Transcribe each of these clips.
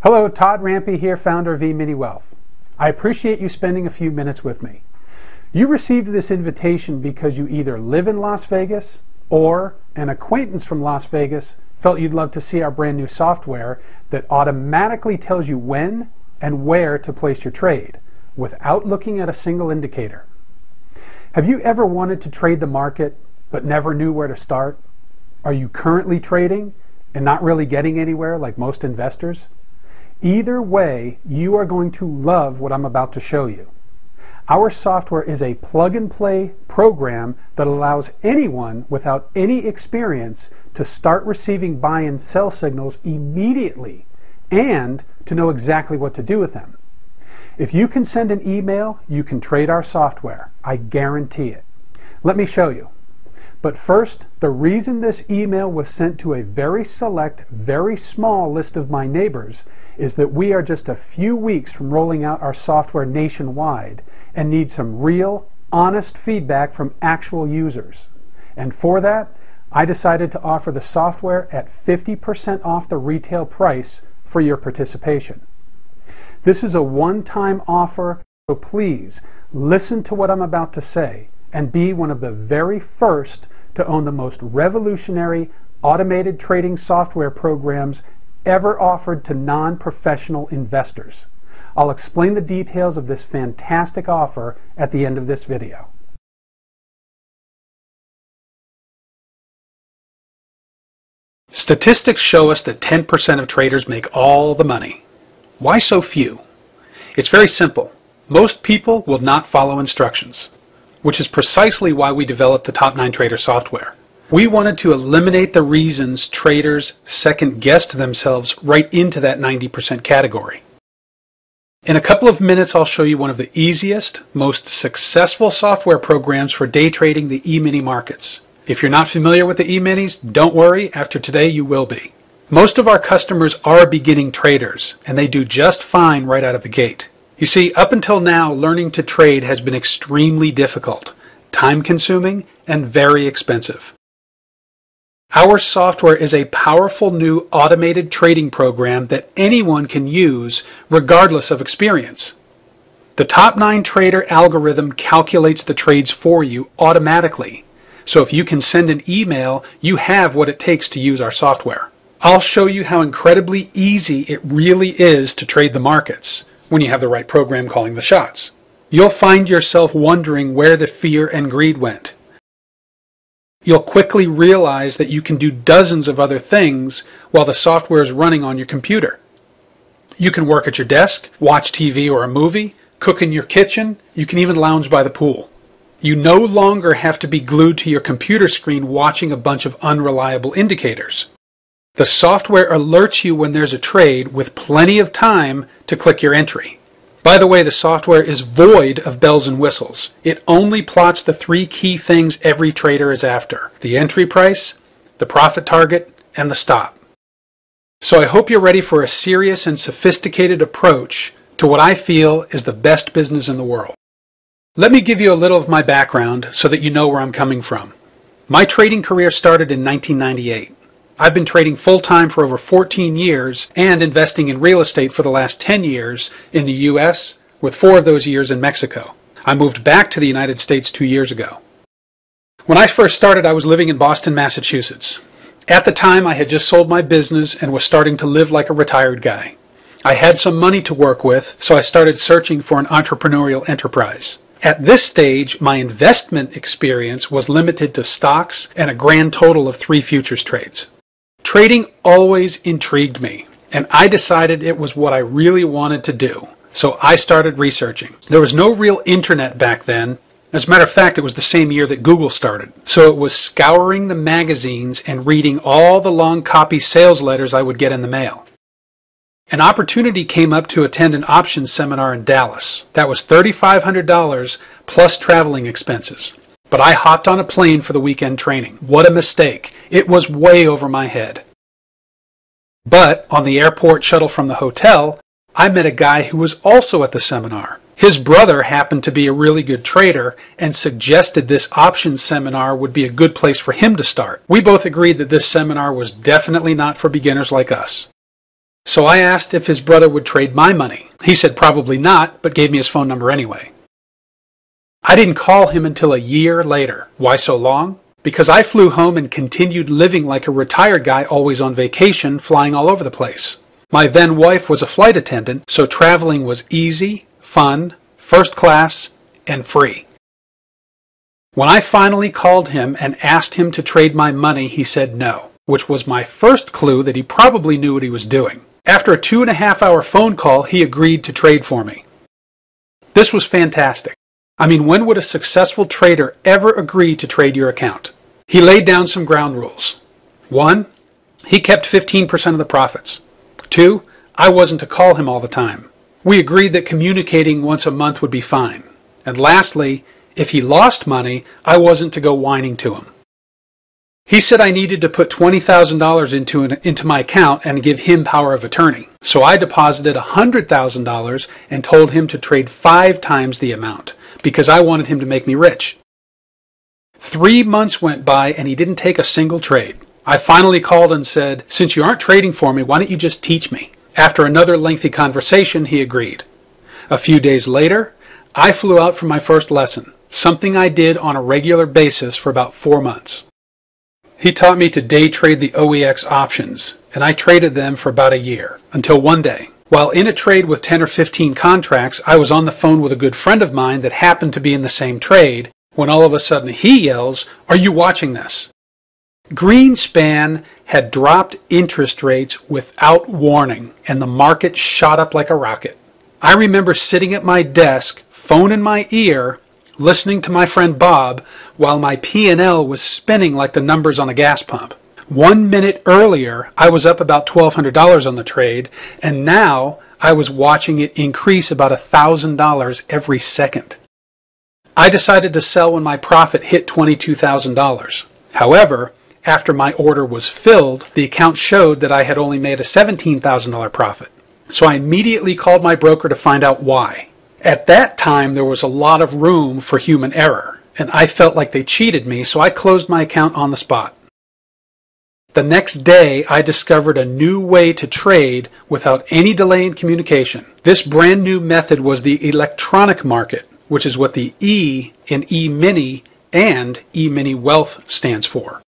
Hello, Todd Rampy here, founder of eMini Wealth. I appreciate you spending a few minutes with me. You received this invitation because you either live in Las Vegas or an acquaintance from Las Vegas felt you'd love to see our brand new software that automatically tells you when and where to place your trade without looking at a single indicator. Have you ever wanted to trade the market but never knew where to start? Are you currently trading and not really getting anywhere like most investors? Either way, you are going to love what I'm about to show you. Our software is a plug-and-play program that allows anyone without any experience to start receiving buy and sell signals immediately and to know exactly what to do with them. If you can send an email, you can trade our software. I guarantee it. Let me show you. But first, the reason this email was sent to a very select, very small list of my neighbors is that we are just a few weeks from rolling out our software nationwide and need some real, honest feedback from actual users. And for that, I decided to offer the software at 50% off the retail price for your participation. This is a one-time offer, so please listen to what I'm about to say and be one of the very first to own the most revolutionary automated trading software programs ever offered to non-professional investors. I'll explain the details of this fantastic offer at the end of this video. Statistics show us that 10% of traders make all the money. Why so few? It's very simple. Most people will not follow instructions, which is precisely why we developed the Top 9 Trader software. We wanted to eliminate the reasons traders second-guessed themselves right into that 90% category. In a couple of minutes, I'll show you one of the easiest, most successful software programs for day trading the E-mini markets. If you're not familiar with the E-minis, don't worry, after today you will be. Most of our customers are beginning traders, and they do just fine right out of the gate. You see, up until now, learning to trade has been extremely difficult, time-consuming, and very expensive. Our software is a powerful new automated trading program that anyone can use regardless of experience. The Top 9 Trader algorithm calculates the trades for you automatically. So if you can send an email, you have what it takes to use our software. I'll show you how incredibly easy it really is to trade the markets when you have the right program calling the shots. You'll find yourself wondering where the fear and greed went. You'll quickly realize that you can do dozens of other things while the software is running on your computer. You can work at your desk, watch TV or a movie, cook in your kitchen, you can even lounge by the pool. You no longer have to be glued to your computer screen watching a bunch of unreliable indicators. The software alerts you when there's a trade with plenty of time to click your entry. By the way, the software is void of bells and whistles. It only plots the 3 key things every trader is after: the entry price, the profit target, and the stop. So I hope you're ready for a serious and sophisticated approach to what I feel is the best business in the world. Let me give you a little of my background so that you know where I'm coming from. My trading career started in 1998. I've been trading full-time for over 14 years and investing in real estate for the last 10 years in the US, with 4 of those years in Mexico. I moved back to the United States 2 years ago. When I first started, I was living in Boston, Massachusetts. At the time, I had just sold my business and was starting to live like a retired guy. I had some money to work with, so I started searching for an entrepreneurial enterprise. At this stage, my investment experience was limited to stocks and a grand total of 3 futures trades. Trading always intrigued me, and I decided it was what I really wanted to do. So I started researching. There was no real internet back then. As a matter of fact, it was the same year that Google started. So it was scouring the magazines and reading all the long copy sales letters I would get in the mail. An opportunity came up to attend an options seminar in Dallas. That was $3,500 plus traveling expenses. But I hopped on a plane for the weekend training. What a mistake. It was way over my head. But on the airport shuttle from the hotel, I met a guy who was also at the seminar. His brother happened to be a really good trader and suggested this options seminar would be a good place for him to start. We both agreed that this seminar was definitely not for beginners like us. So I asked if his brother would trade my money. He said probably not, but gave me his phone number anyway. I didn't call him until a year later. Why so long? Because I flew home and continued living like a retired guy always on vacation, flying all over the place. My then wife was a flight attendant, so traveling was easy, fun, first class, and free. When I finally called him and asked him to trade my money, he said no, which was my first clue that he probably knew what he was doing. After a 2.5-hour phone call, he agreed to trade for me. This was fantastic. I mean, when would a successful trader ever agree to trade your account? He laid down some ground rules. 1, he kept 15% of the profits. 2, I wasn't to call him all the time. We agreed that communicating once a month would be fine. And lastly, if he lost money, I wasn't to go whining to him. He said I needed to put $20,000 into my account and give him power of attorney. So I deposited $100,000 and told him to trade 5 times the amount because I wanted him to make me rich. 3 months went by and he didn't take a single trade. I finally called and said, since you aren't trading for me, why don't you just teach me? After another lengthy conversation, he agreed. A few days later, I flew out for my first lesson, something I did on a regular basis for about 4 months. He taught me to day trade the OEX options, and I traded them for about a year, until one day. While in a trade with 10 or 15 contracts, I was on the phone with a good friend of mine that happened to be in the same trade, when all of a sudden he yells, "Are you watching this?" Greenspan had dropped interest rates without warning, and the market shot up like a rocket. I remember sitting at my desk, phone in my ear, listening to my friend Bob while my P&L was spinning like the numbers on a gas pump. 1 minute earlier, I was up about $1,200 on the trade, and now I was watching it increase about $1,000 every second. I decided to sell when my profit hit $22,000. However, after my order was filled, the account showed that I had only made a $17,000 profit. So I immediately called my broker to find out why. At that time, there was a lot of room for human error, and I felt like they cheated me, so I closed my account on the spot. The next day, I discovered a new way to trade without any delay in communication. This brand new method was the electronic market, which is what the E in E-mini and E-mini Wealth stands for.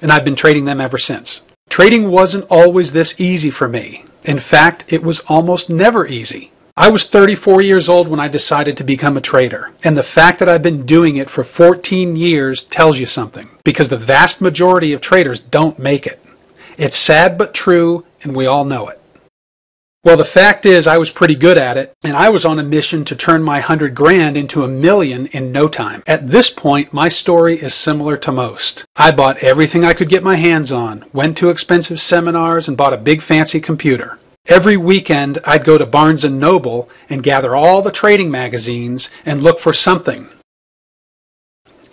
And I've been trading them ever since. Trading wasn't always this easy for me. In fact, it was almost never easy. I was 34 years old when I decided to become a trader, and the fact that I've been doing it for 14 years tells you something, because the vast majority of traders don't make it. It's sad but true, and we all know it. Well, the fact is I was pretty good at it, and I was on a mission to turn my 100 grand into $1 million in no time. At this point, my story is similar to most. I bought everything I could get my hands on, went to expensive seminars, and bought a big fancy computer. Every weekend, I'd go to Barnes & Noble and gather all the trading magazines and look for something,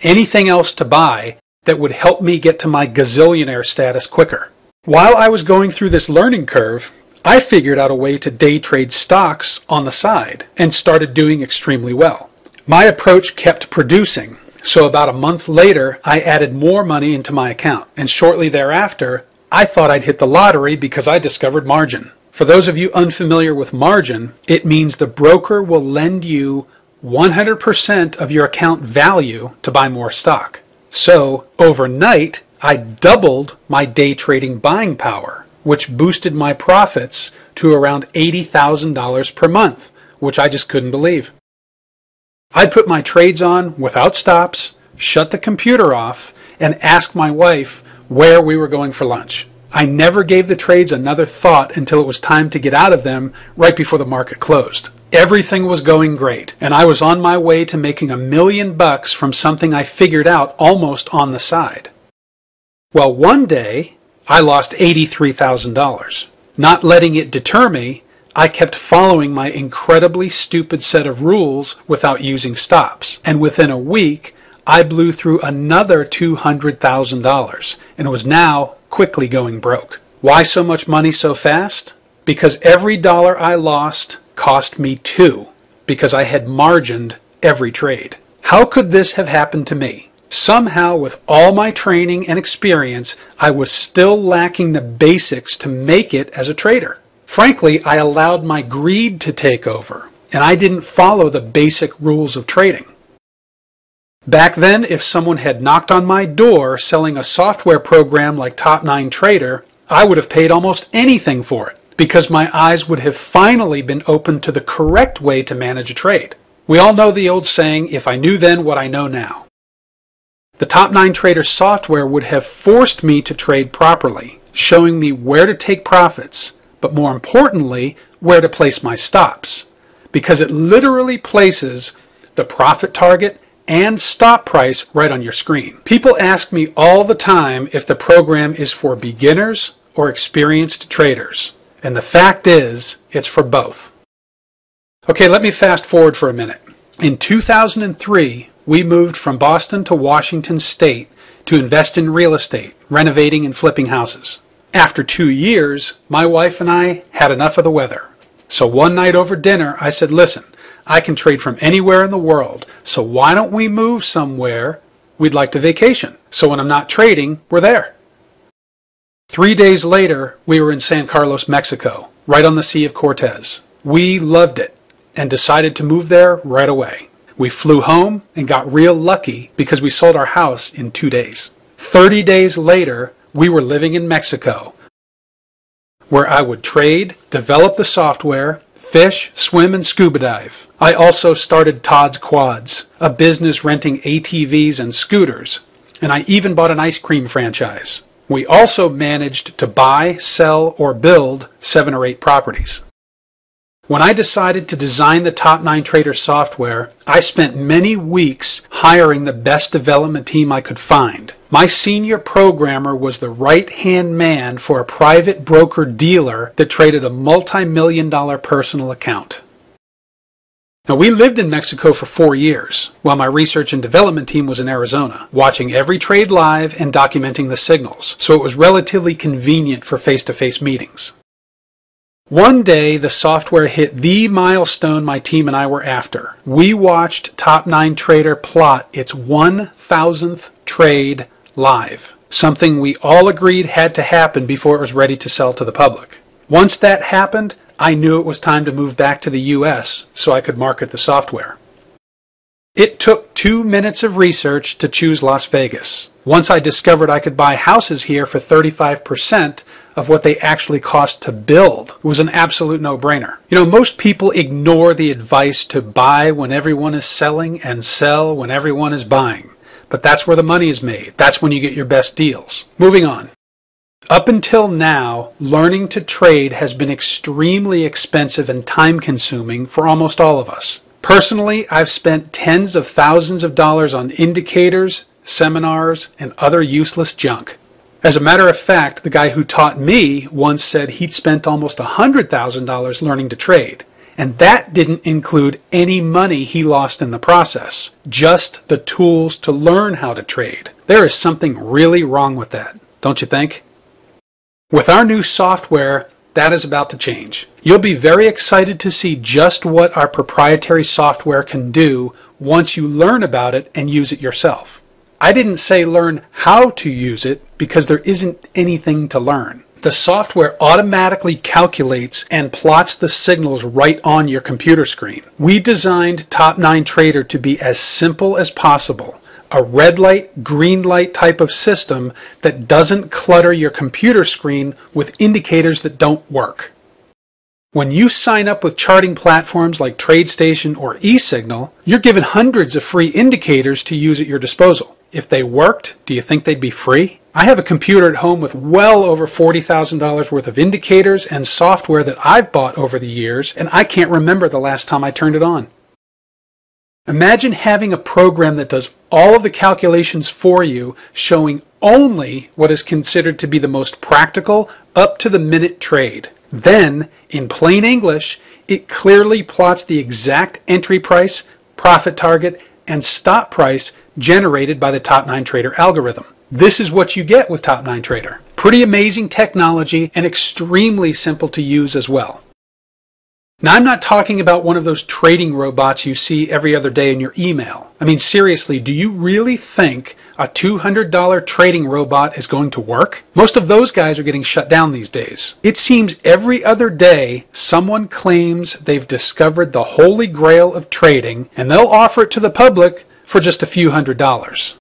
anything else to buy that would help me get to my gazillionaire status quicker. While I was going through this learning curve, I figured out a way to day trade stocks on the side and started doing extremely well. My approach kept producing, so about a month later, I added more money into my account, and shortly thereafter, I thought I'd hit the lottery because I discovered margin. For those of you unfamiliar with margin, it means the broker will lend you 100% of your account value to buy more stock. So overnight, I doubled my day trading buying power, which boosted my profits to around $80,000 per month, which I just couldn't believe. I'd put my trades on without stops, shut the computer off, and ask my wife where we were going for lunch. I never gave the trades another thought until it was time to get out of them right before the market closed. Everything was going great, and I was on my way to making $1 million from something I figured out almost on the side. Well, one day, I lost $83,000. Not letting it deter me, I kept following my incredibly stupid set of rules without using stops, and within a week, I blew through another $200,000 and was now quickly going broke. Why so much money so fast? Because every dollar I lost cost me $2, because I had margined every trade. How could this have happened to me? Somehow, with all my training and experience, I was still lacking the basics to make it as a trader. Frankly, I allowed my greed to take over, and I didn't follow the basic rules of trading. Back then, if someone had knocked on my door selling a software program like Top 9 Trader, I would have paid almost anything for it, because my eyes would have finally been opened to the correct way to manage a trade. We all know the old saying, if I knew then what I know now. The Top 9 Trader software would have forced me to trade properly, showing me where to take profits, but more importantly, where to place my stops, because it literally places the profit target and stop price right on your screen. People ask me all the time if the program is for beginners or experienced traders, and the fact is, it's for both. Okay, let me fast forward for a minute. In 2003, we moved from Boston to Washington State to invest in real estate, renovating and flipping houses. After 2 years, my wife and I had enough of the weather. So one night over dinner, I said, listen, I can trade from anywhere in the world, so why don't we move somewhere we'd like to vacation? So when I'm not trading, we're there. 3 days later, we were in San Carlos, Mexico, right on the Sea of Cortez. We loved it and decided to move there right away. We flew home and got real lucky because we sold our house in 2 days. 30 days later, we were living in Mexico, where I would trade, develop the software, fish, swim, and scuba dive. I also started Todd's Quads, a business renting ATVs and scooters, and I even bought an ice cream franchise. We also managed to buy, sell, or build 7 or 8 properties. When I decided to design the Top 9 Trader software, I spent many weeks hiring the best development team I could find. My senior programmer was the right-hand man for a private broker-dealer that traded a multi-million-dollar personal account. Now, we lived in Mexico for 4 years, while my research and development team was in Arizona, watching every trade live and documenting the signals, so it was relatively convenient for face-to-face meetings. One day, the software hit the milestone my team and I were after. We watched Top 9 Trader plot its 1,000th trade live, something we all agreed had to happen before it was ready to sell to the public. Once that happened, I knew it was time to move back to the US so I could market the software. It took 2 minutes of research to choose Las Vegas. Once I discovered I could buy houses here for 35% of what they actually cost to build, it was an absolute no-brainer. You know, most people ignore the advice to buy when everyone is selling and sell when everyone is buying. But that's where the money is made. That's when you get your best deals. Moving on. Up until now, learning to trade has been extremely expensive and time-consuming for almost all of us. Personally, I've spent tens of thousands of dollars on indicators, seminars, and other useless junk. As a matter of fact, the guy who taught me once said he'd spent almost $100,000 learning to trade, and that didn't include any money he lost in the process, just the tools to learn how to trade. There is something really wrong with that, don't you think? With our new software, that is about to change. You'll be very excited to see just what our proprietary software can do once you learn about it and use it yourself. I didn't say learn how to use it because there isn't anything to learn. The software automatically calculates and plots the signals right on your computer screen. We designed Top 9 Trader to be as simple as possible. A red light, green light type of system that doesn't clutter your computer screen with indicators that don't work. When you sign up with charting platforms like TradeStation or eSignal, you're given hundreds of free indicators to use at your disposal. If they worked, do you think they'd be free? I have a computer at home with well over $40,000 worth of indicators and software that I've bought over the years, and I can't remember the last time I turned it on. Imagine having a program that does all of the calculations for you, showing only what is considered to be the most practical, up-to-the-minute trade. Then, in plain English, it clearly plots the exact entry price, profit target, and stop price generated by the Top 9 Trader algorithm. This is what you get with Top 9 Trader. Pretty amazing technology and extremely simple to use as well. Now, I'm not talking about one of those trading robots you see every other day in your email. I mean, seriously, do you really think a $200 trading robot is going to work? Most of those guys are getting shut down these days. It seems every other day someone claims they've discovered the holy grail of trading, and they'll offer it to the public for just a few $100s.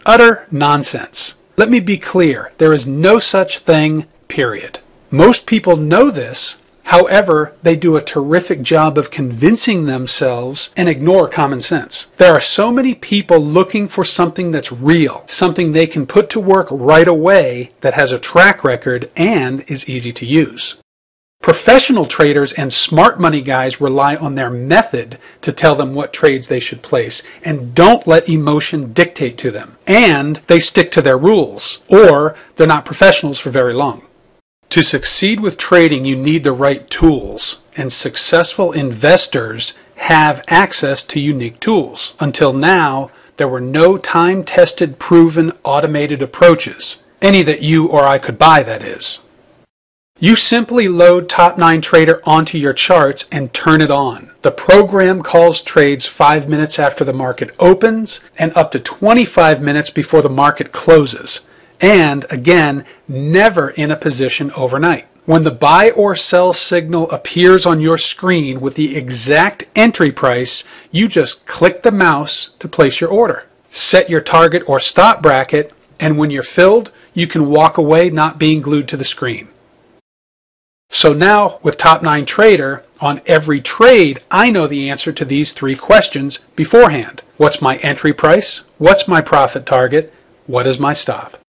Utter nonsense. Let me be clear, there is no such thing, period. Most people know this. However, they do a terrific job of convincing themselves and ignore common sense. There are so many people looking for something that's real, something they can put to work right away that has a track record and is easy to use. Professional traders and smart money guys rely on their method to tell them what trades they should place and don't let emotion dictate to them. And they stick to their rules, or they're not professionals for very long. To succeed with trading, you need the right tools, and successful investors have access to unique tools. Until now, there were no time-tested, proven, automated approaches. Any that you or I could buy, that is. You simply load Top 9 Trader onto your charts and turn it on. The program calls trades 5 minutes after the market opens and up to 25 minutes before the market closes. And again, never in a position overnight. When the buy or sell signal appears on your screen with the exact entry price, you just click the mouse to place your order. Set your target or stop bracket, and when you're filled, you can walk away not being glued to the screen. So now, with Top 9 Trader, on every trade, I know the answer to these 3 questions beforehand. What's my entry price? What's my profit target? What is my stop?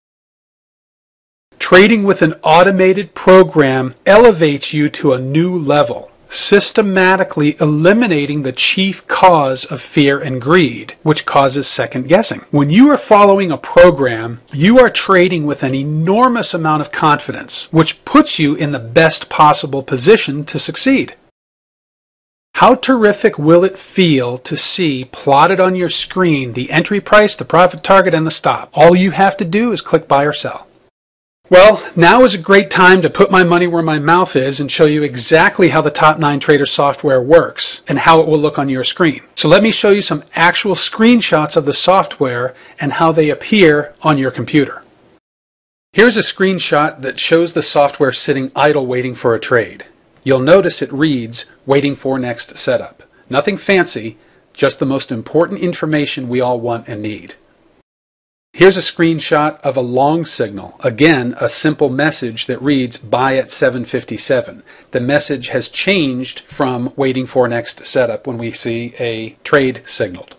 Trading with an automated program elevates you to a new level, systematically eliminating the chief cause of fear and greed, which causes second guessing. When you are following a program, you are trading with an enormous amount of confidence, which puts you in the best possible position to succeed. How terrific will it feel to see plotted on your screen the entry price, the profit target, and the stop? All you have to do is click buy or sell. Well, now is a great time to put my money where my mouth is and show you exactly how the Top 9 Trader software works and how it will look on your screen. So let me show you some actual screenshots of the software and how they appear on your computer. Here's a screenshot that shows the software sitting idle waiting for a trade. You'll notice it reads, waiting for next setup. Nothing fancy, just the most important information we all want and need. Here's a screenshot of a long signal. Again, a simple message that reads buy at 7:57. The message has changed from waiting for next setup when we see a trade signaled.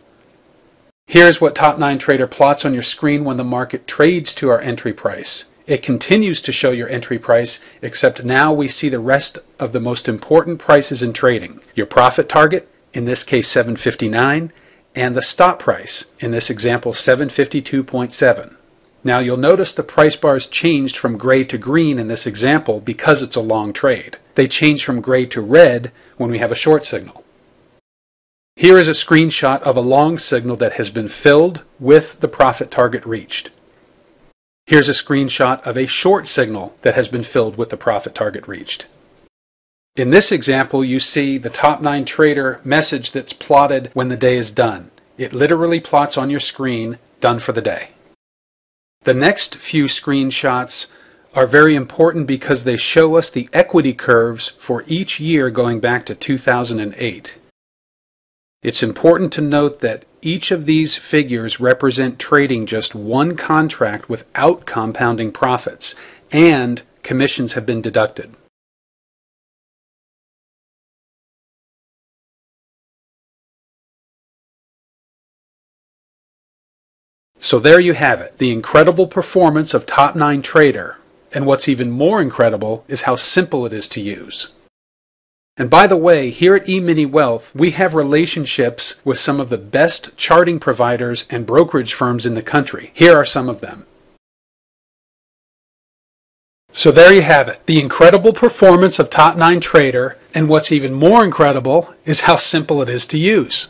Here's what Top 9 Trader plots on your screen when the market trades to our entry price. It continues to show your entry price, except now we see the rest of the most important prices in trading. Your profit target, in this case 759, and the stop price, in this example 752.7. Now you'll notice the price bars changed from gray to green in this example because it's a long trade. They change from gray to red when we have a short signal. Here is a screenshot of a long signal that has been filled with the profit target reached. Here's a screenshot of a short signal that has been filled with the profit target reached. In this example, you see the Top 9 Trader message that's plotted when the day is done. It literally plots on your screen, done for the day. The next few screenshots are very important because they show us the equity curves for each year going back to 2008. It's important to note that each of these figures represent trading just one contract without compounding profits, and commissions have been deducted. So there you have it, the incredible performance of Top 9 Trader, and what's even more incredible is how simple it is to use. And by the way, here at eMini Wealth, we have relationships with some of the best charting providers and brokerage firms in the country. Here are some of them. So there you have it, the incredible performance of Top 9 Trader, and what's even more incredible is how simple it is to use.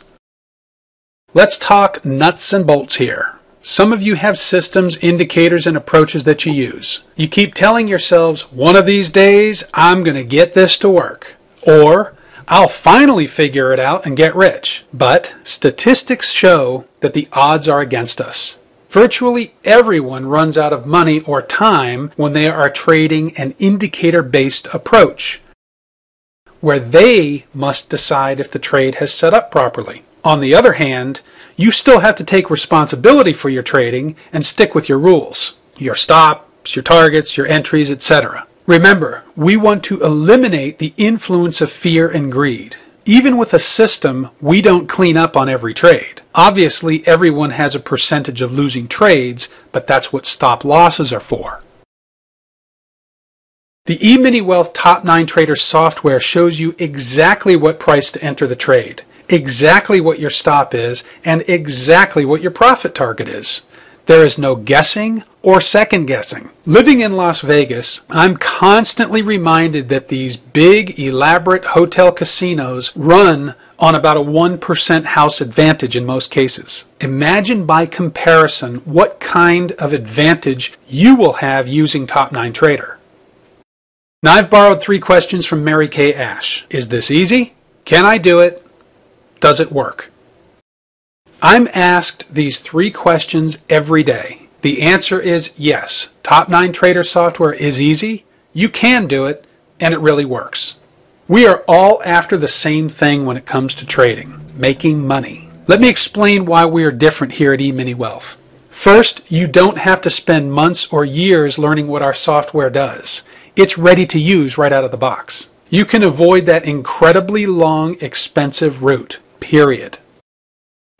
Let's talk nuts and bolts here. Some of you have systems, indicators, and approaches that you use. You keep telling yourselves, one of these days, I'm going to get this to work. Or, I'll finally figure it out and get rich. But statistics show that the odds are against us. Virtually everyone runs out of money or time when they are trading an indicator-based approach, where they must decide if the trade has set up properly. On the other hand, you still have to take responsibility for your trading and stick with your rules, your stops, your targets, your entries, etc. Remember, we want to eliminate the influence of fear and greed. Even with a system, we don't clean up on every trade. Obviously, everyone has a percentage of losing trades, but that's what stop losses are for. The eMiniWealth Top 9 Trader software shows you exactly what price to enter the trade, exactly what your stop is, and exactly what your profit target is. There is no guessing or second guessing. Living in Las Vegas, I'm constantly reminded that these big, elaborate hotel casinos run on about a 1% house advantage in most cases. Imagine by comparison what kind of advantage you will have using Top 9 Trader. Now I've borrowed 3 questions from Mary Kay Ash. Is this easy? Can I do it? Does it work? I'm asked these 3 questions every day. The answer is yes. Top 9 Trader software is easy, you can do it, and it really works. We are all after the same thing when it comes to trading, making money. Let me explain why we are different here at eMiniWealth. First, you don't have to spend months or years learning what our software does. It's ready to use right out of the box. You can avoid that incredibly long, expensive route, period.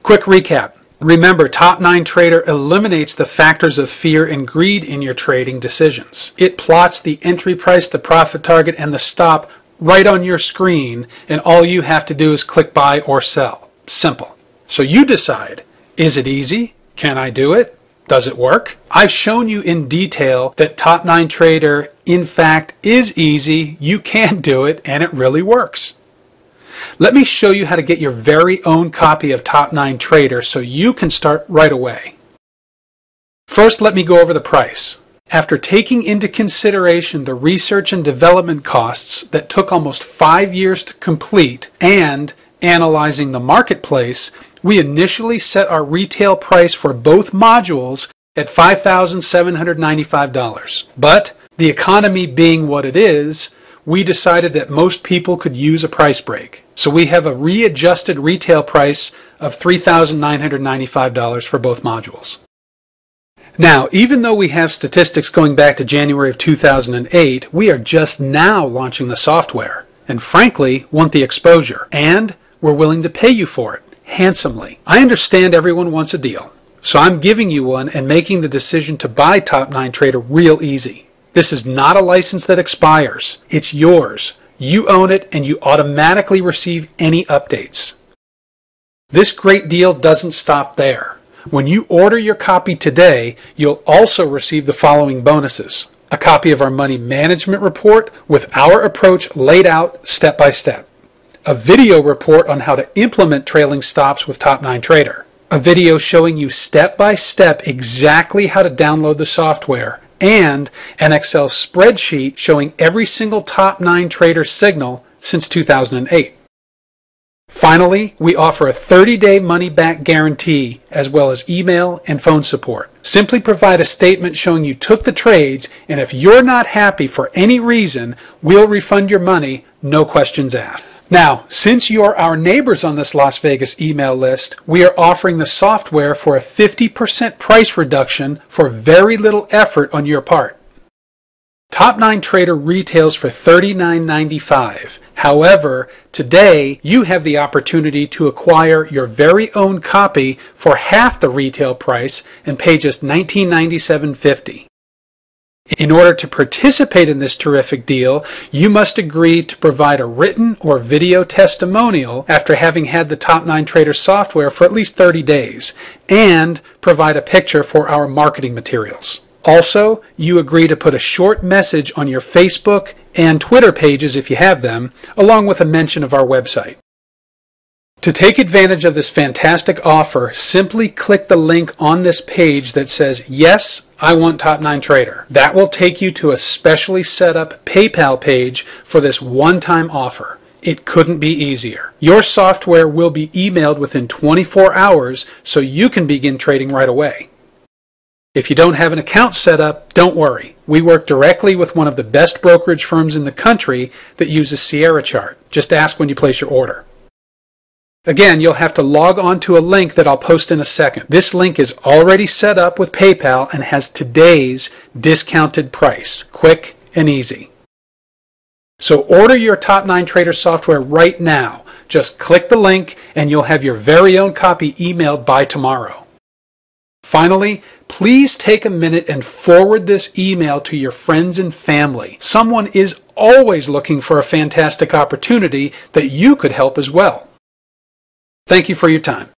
Quick recap. Remember, Top 9 Trader eliminates the factors of fear and greed in your trading decisions. It plots the entry price, the profit target, and the stop right on your screen, and all you have to do is click buy or sell. Simple. So you decide, is it easy? Can I do it? Does it work? I've shown you in detail that Top 9 Trader, in fact, is easy. You can do it, and it really works. Let me show you how to get your very own copy of Top 9 Trader so you can start right away. First, let me go over the price. After taking into consideration the research and development costs that took almost 5 years to complete and analyzing the marketplace, we initially set our retail price for both modules at $5,795. But the economy being what it is, we decided that most people could use a price break. So we have a readjusted retail price of $3,995 for both modules. Now, even though we have statistics going back to January of 2008, we are just now launching the software and frankly want the exposure, and we're willing to pay you for it handsomely. I understand everyone wants a deal, so I'm giving you one and making the decision to buy Top 9 Trader real easy. This is not a license that expires. It's yours. You own it, and you automatically receive any updates. This great deal doesn't stop there. When you order your copy today, you'll also receive the following bonuses: a copy of our money management report with our approach laid out step by step, a video report on how to implement trailing stops with Top 9 Trader, a video showing you step by step exactly how to download the software, and an Excel spreadsheet showing every single Top 9 Trader signal since 2008. Finally, we offer a 30-day money-back guarantee as well as email and phone support. Simply provide a statement showing you took the trades, and if you're not happy for any reason, we'll refund your money, no questions asked. Now, since you're our neighbors on this Las Vegas email list, we are offering the software for a 50% price reduction for very little effort on your part. Top 9 Trader retails for $39.95. However, today you have the opportunity to acquire your very own copy for half the retail price and pay just $19.97.50. In order to participate in this terrific deal, you must agree to provide a written or video testimonial after having had the Top 9 Trader software for at least 30 days, and provide a picture for our marketing materials. Also, you agree to put a short message on your Facebook and Twitter pages if you have them, along with a mention of our website. To take advantage of this fantastic offer, simply click the link on this page that says, "Yes, I want Top 9 Trader." That will take you to a specially set up PayPal page for this one-time offer. It couldn't be easier. Your software will be emailed within 24 hours so you can begin trading right away. If you don't have an account set up, don't worry. We work directly with one of the best brokerage firms in the country that uses Sierra Chart. Just ask when you place your order. Again, you'll have to log on to a link that I'll post in a second. This link is already set up with PayPal and has today's discounted price. Quick and easy. So order your Top 9 Trader software right now. Just click the link and you'll have your very own copy emailed by tomorrow. Finally, please take a minute and forward this email to your friends and family. Someone is always looking for a fantastic opportunity that you could help as well. Thank you for your time.